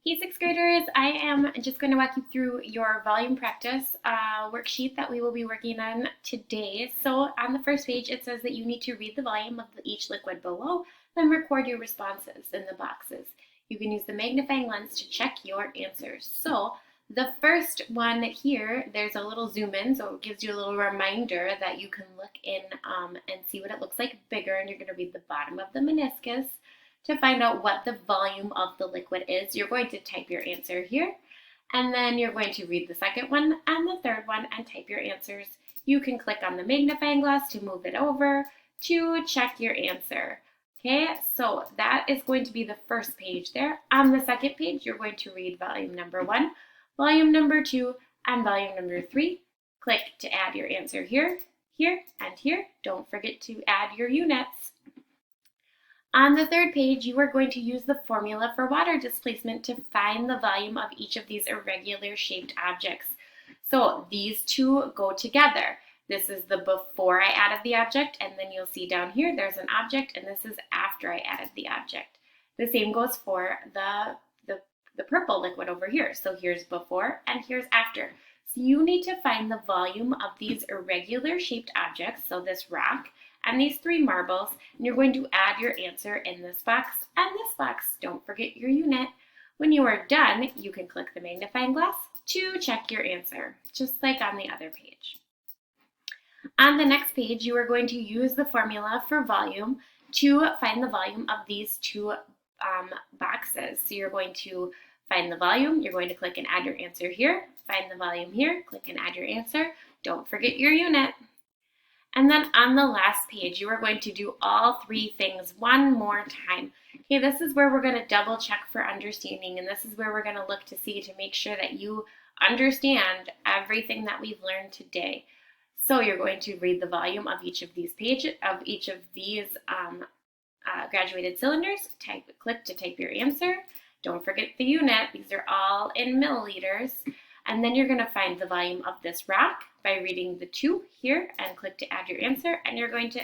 Hey, sixth graders, I am just going to walk you through your volume practice worksheet that we will be working on today. So on the first page, it says that you need to read the volume of each liquid below, then record your responses in the boxes. You can use the magnifying lens to check your answers. So the first one here, there's a little zoom in, so it gives you a little reminder that you can look in and see what it looks like bigger, and you're going to read the bottom of the meniscus. To find out what the volume of the liquid is, you're going to type your answer here, and then you're going to read the second one and the third one and type your answers. You can click on the magnifying glass to move it over to check your answer. Okay, so that is going to be the first page there. On the second page, you're going to read volume number 1, volume number 2, and volume number 3. Click to add your answer here, here, and here. Don't forget to add your units. On the third page, you are going to use the formula for water displacement to find the volume of each of these irregular shaped objects. So these two go together. This is the before I added the object, and then you'll see down here there's an object, and this is after I added the object. The same goes for the purple liquid over here. So here's before and here's after. So you need to find the volume of these irregular shaped objects, so this rock, and these 3 marbles, and you're going to add your answer in this box and this box. Don't forget your unit. When you are done, you can click the magnifying glass to check your answer, just like on the other page. On the next page, you are going to use the formula for volume to find the volume of these 2 boxes. So you're going to find the volume, you're going to click and add your answer here, find the volume here, click and add your answer. Don't forget your unit. And then on the last page, you are going to do all 3 things one more time. Okay, this is where we're going to double check for understanding, and this is where we're going to look to see to make sure that you understand everything that we've learned today. So you're going to read the volume of each of these pages, of each of these graduated cylinders. Click to type your answer. Don't forget the unit. These are all in milliliters. And then you're going to find the volume of this rock by reading the 2 here and click to add your answer. And you're going to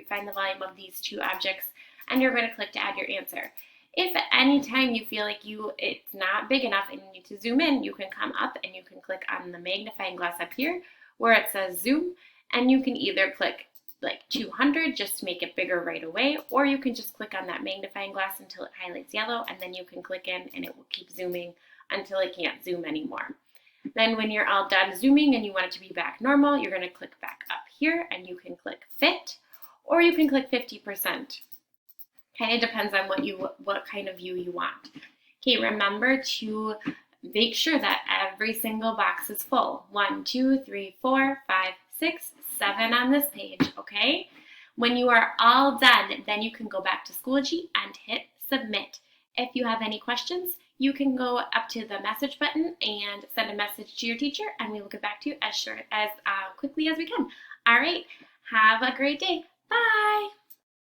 find the volume of these 2 objects, and you're going to click to add your answer. If at any time you feel like it's not big enough and you need to zoom in, you can come up and you can click on the magnifying glass up here where it says zoom, and you can either click like 200 just to make it bigger right away, or you can just click on that magnifying glass until it highlights yellow, and then you can click in and it will keep zooming until it can't zoom anymore. Then when you're all done zooming and you want it to be back normal, you're going to click back up here and you can click fit, or you can click 50%. Kind of depends on what kind of view you want. Okay, remember to make sure that every single box is full. 1, 2, 3, 4, 5, 6, 7 on this page, okay? When you are all done, then you can go back to Schoology and hit submit. If you have any questions, you can go up to the message button and send a message to your teacher, and we will get back to you as quickly as we can. All right, have a great day. Bye.